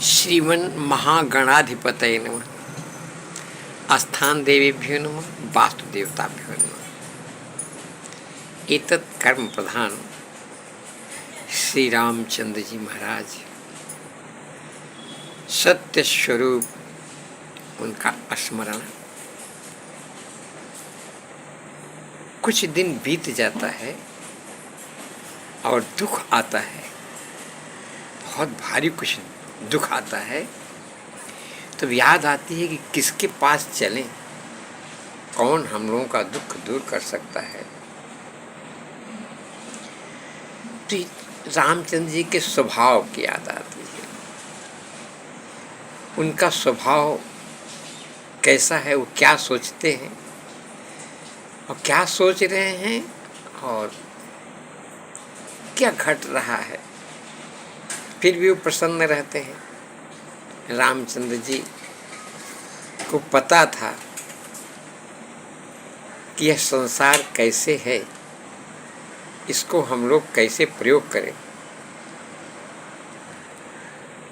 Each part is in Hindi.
श्रीमन् महागणाधिपतये नमः। स्थान देवेभ्यो नमः। वास्तु देवताभ्यो नमः। एतत् कर्म प्रधान श्री रामचंद्र जी महाराज सत्य स्वरूप उनका स्मरण। कुछ दिन बीत जाता है और दुख आता है, बहुत भारी कुछ दुख आता है, तो याद आती है कि किसके पास चलें, कौन हम लोगों का दुख दूर कर सकता है। तो रामचंद्र जी के स्वभाव की याद आती है। उनका स्वभाव कैसा है, वो क्या सोचते हैं और क्या सोच रहे हैं और क्या घट रहा है, फिर भी वो प्रसन्न रहते हैं। रामचंद्र जी को पता था कि यह संसार कैसे है, इसको हम लोग कैसे प्रयोग करें।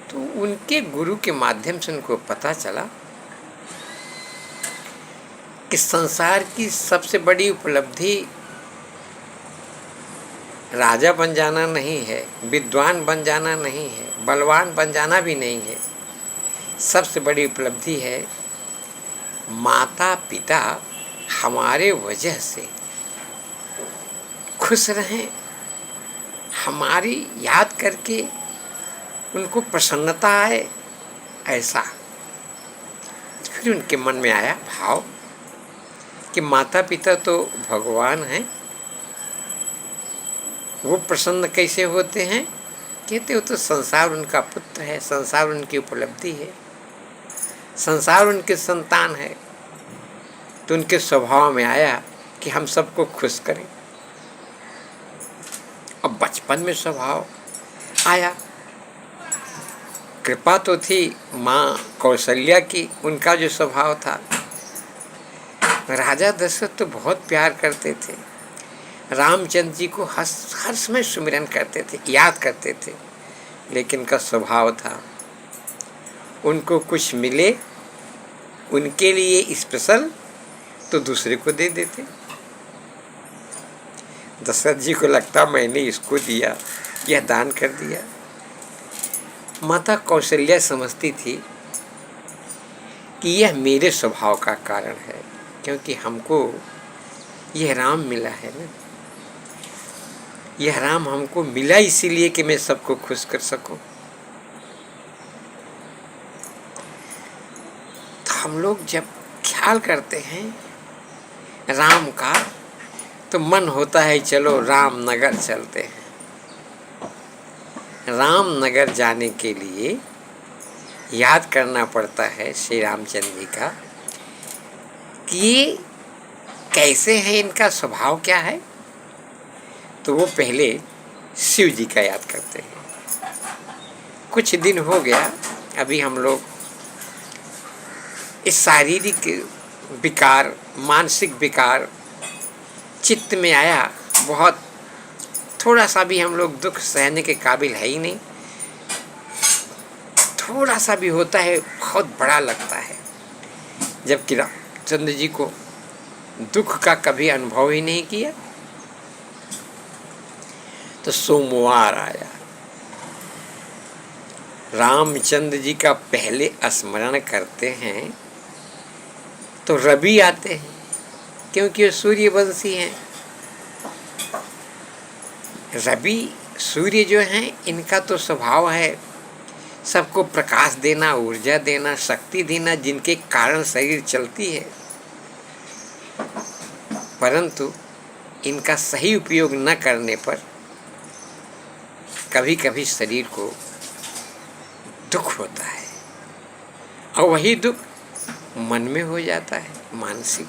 तो उनके गुरु के माध्यम से उनको पता चला कि संसार की सबसे बड़ी उपलब्धि राजा बन जाना नहीं है, विद्वान बन जाना नहीं है, बलवान बन जाना भी नहीं है। सबसे बड़ी उपलब्धि है माता पिता हमारे वजह से खुश रहें, हमारी याद करके उनको प्रसन्नता आए। ऐसा फिर उनके मन में आया भाव कि माता पिता तो भगवान हैं, वो प्रसन्न कैसे होते हैं। कहते हो तो संसार उनका पुत्र है, संसार उनकी उपलब्धि है, संसार उनके संतान है। तो उनके स्वभाव में आया कि हम सबको खुश करें। अब बचपन में स्वभाव आया, कृपा तो थी माँ कौशल्या की, उनका जो स्वभाव था। राजा दशरथ तो बहुत प्यार करते थे, रामचंद्र जी को हर समय सुमिरन करते थे, याद करते थे। लेकिन का स्वभाव था उनको कुछ मिले उनके लिए स्पेशल तो दूसरे को दे देते। दशरथ जी को लगता मैंने इसको दिया, यह दान कर दिया। माता कौशल्या समझती थी कि यह मेरे स्वभाव का कारण है, क्योंकि हमको यह राम मिला है ना, यह राम हमको मिला इसीलिए कि मैं सबको खुश कर सकूं। तो हम लोग जब ख्याल करते हैं राम का, तो मन होता है चलो रामनगर चलते हैं। रामनगर जाने के लिए याद करना पड़ता है श्री रामचंद्र जी का कि ये कैसे है, इनका स्वभाव क्या है। तो वो पहले शिव जी का याद करते हैं। कुछ दिन हो गया, अभी हम लोग इस शारीरिक विकार, मानसिक विकार चित्त में आया, बहुत थोड़ा सा भी हम लोग दुख सहने के काबिल है ही नहीं। थोड़ा सा भी होता है बहुत बड़ा लगता है, जबकि रामचंद्र जी को दुख का कभी अनुभव ही नहीं किया। तो सोमवार आया, रामचंद्र जी का पहले स्मरण करते हैं तो रवि आते हैं, क्योंकि वो सूर्यवंशी हैं। रवि सूर्य जो हैं, इनका तो स्वभाव है सबको प्रकाश देना, ऊर्जा देना, शक्ति देना, जिनके कारण शरीर चलती है। परंतु इनका सही उपयोग न करने पर कभी कभी शरीर को दुख होता है, और वही दुख मन में हो जाता है, मानसिक।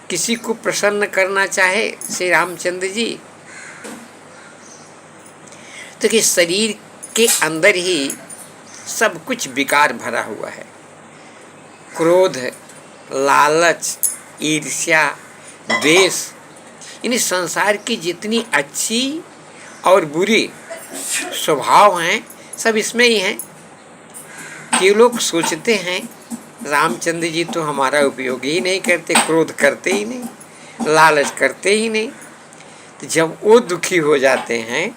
किसी को प्रसन्न करना चाहे श्री रामचंद्र जी, तो कि शरीर के अंदर ही सब कुछ विकार भरा हुआ है। क्रोध, लालच, ईर्ष्या, द्वेष, इन संसार की जितनी अच्छी और बुरी स्वभाव हैं सब इसमें ही हैं। कि लोग सोचते हैं रामचंद्र जी तो हमारा उपयोग ही नहीं करते, क्रोध करते ही नहीं, लालच करते ही नहीं। तो जब वो दुखी हो जाते हैं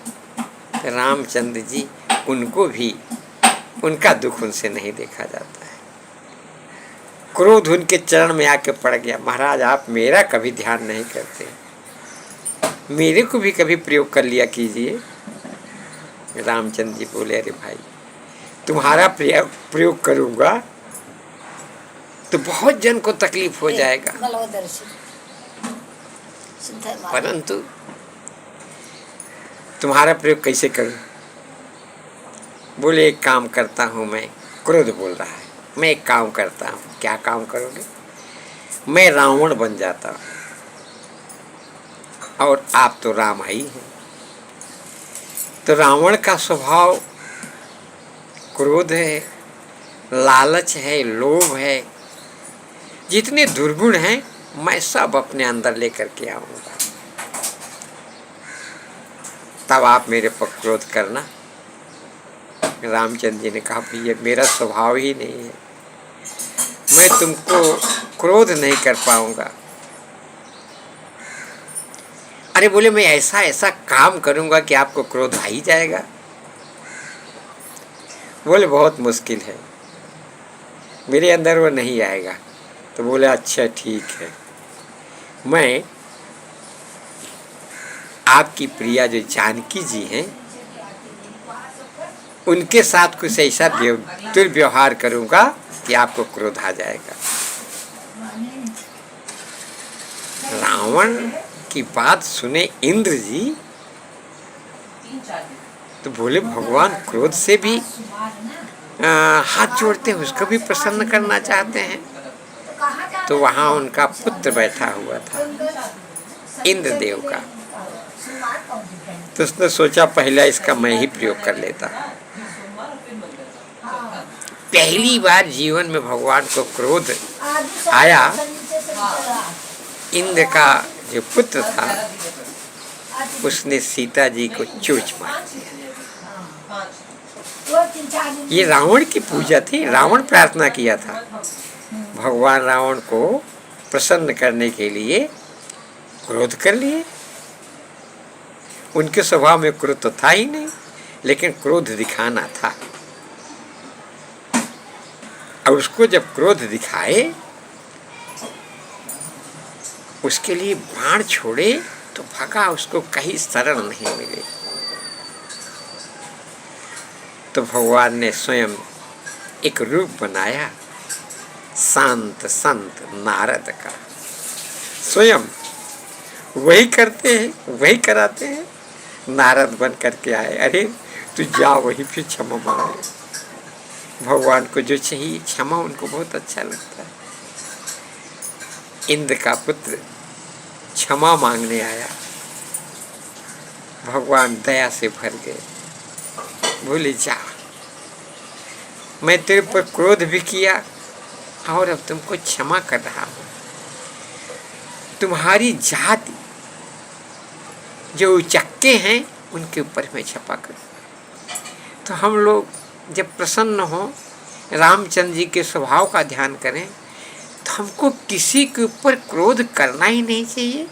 तो रामचंद्र जी उनको भी, उनका दुख उनसे नहीं देखा जाता है। क्रोध उनके चरण में आके पड़ गया, महाराज आप मेरा कभी ध्यान नहीं करते, मेरे को भी कभी प्रयोग कर लिया कीजिए। रामचंद्र जी बोले अरे भाई तुम्हारा प्रयोग करूंगा तो बहुत जन को तकलीफ हो जाएगा, परंतु तुम्हारा प्रयोग कैसे करूं? बोले एक काम करता हूं मैं, क्रोध बोल रहा है, मैं एक काम करता हूं। क्या काम करोगे? मैं रावण बन जाता हूं और आप तो राम ही हैं। तो रावण का स्वभाव क्रोध है, लालच है, लोभ है, जितने दुर्गुण हैं मैं सब अपने अंदर लेकर के आऊंगा, तब आप मेरे पर क्रोध करना। रामचंद्र जी ने कहा भैया मेरा स्वभाव ही नहीं है, मैं तुमको क्रोध नहीं कर पाऊंगा। अरे बोले मैं ऐसा ऐसा काम करूंगा कि आपको क्रोध आ ही जाएगा। बोले बहुत मुश्किल है, मेरे अंदर वो नहीं आएगा। तो बोले अच्छा ठीक है, मैं आपकी प्रिया जो जानकी जी हैं उनके साथ कुछ ऐसा दुर्व्यवहार करूंगा कि आपको क्रोध आ जाएगा। रावण की बात सुने इंद्र जी तो बोले भगवान क्रोध से भी हाथ जोड़ते हैं, उसको भी प्रसन्न करना चाहते हैं। तो वहाँ उनका पुत्र बैठा हुआ था इंद्रदेव का, तो उसने सोचा पहला इसका मैं ही प्रयोग कर लेता। पहली बार जीवन में भगवान को क्रोध आया। इंद्र का जो पुत्र था उसने सीता जी को चोंच मार दिया। ये रावण की पूजा थी, रावण प्रार्थना किया था। भगवान रावण को प्रसन्न करने के लिए क्रोध कर लिए। उनके स्वभाव में क्रोध तो था ही नहीं, लेकिन क्रोध दिखाना था। और उसको जब क्रोध दिखाए उसके लिए बाण छोड़े तो भगा, उसको कहीं शरण नहीं मिले। तो भगवान ने स्वयं एक रूप बनाया शांत संत नारद का। स्वयं वही करते हैं, वही कराते हैं। नारद बन करके आए, अरे तू जा वही फिर क्षमा मांगे। भगवान को जो चाहिए क्षमा, उनको बहुत अच्छा लगता है। इंद्र का पुत्र क्षमा मांगने आया, भगवान दया से भर गए। बोले जा, मैं तेरे पर क्रोध भी किया और अब तुमको क्षमा कर रहा हूं। तुम्हारी जाति जो उचक्के हैं उनके ऊपर मैं क्षमा करूं। तो हम लोग जब प्रसन्न हो, रामचंद्र जी के स्वभाव का ध्यान करें, तो हमको किसी के ऊपर क्रोध करना ही नहीं चाहिए।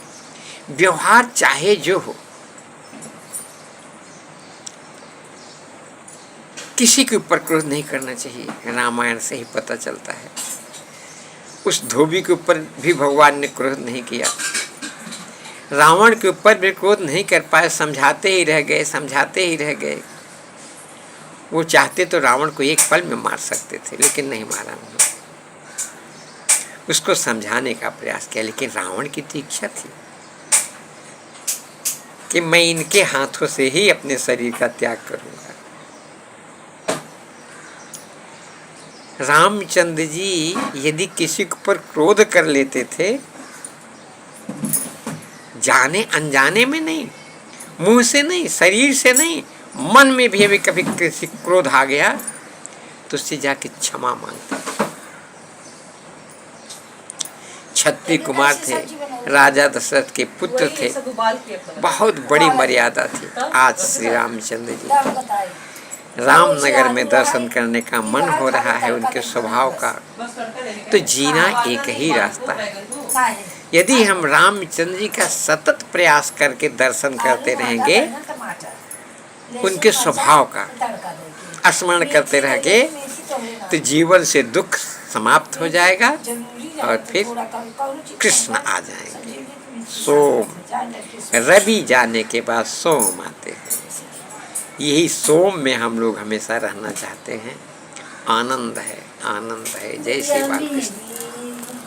व्यवहार चाहे जो हो, किसी के ऊपर क्रोध नहीं करना चाहिए। रामायण से ही पता चलता है। उस धोबी के ऊपर भी भगवान ने क्रोध नहीं किया, रावण के ऊपर भी क्रोध नहीं कर पाए। समझाते ही रह गए, समझाते ही रह गए। वो चाहते तो रावण को एक पल में मार सकते थे, लेकिन नहीं मारा उन्होंने। उसको समझाने का प्रयास किया, लेकिन रावण की तो इच्छा थी कि मैं इनके हाथों से ही अपने शरीर का त्याग करूंगा। रामचंद्र जी यदि किसी के ऊपर क्रोध कर लेते थे, जाने अनजाने में नहीं, मुंह से नहीं, शरीर से नहीं, मन में भी अभी कभी किसी क्रोध आ गया तो उससे जाके क्षमा मांगते। क्षत्रिय कुमार थे, राजा दशरथ के पुत्र थे, बहुत बड़ी मर्यादा थी। आज श्री रामचंद्र जी रामनगर में दर्शन करने का मन हो रहा है उनके स्वभाव का, तो जीना एक ही रास्ता है। यदि हम रामचंद्र जी का सतत प्रयास करके दर्शन करते रहेंगे, उनके स्वभाव का स्मरण करते रहेंगे, तो जीवन से दुख समाप्त हो जाएगा और फिर कृष्ण आ जाएंगे। सोम, रवि जाने के बाद सोम आते हैं। यही सोम में हम लोग हमेशा रहना चाहते हैं। आनंद है, आनंद है। जय श्री बाल कृष्ण।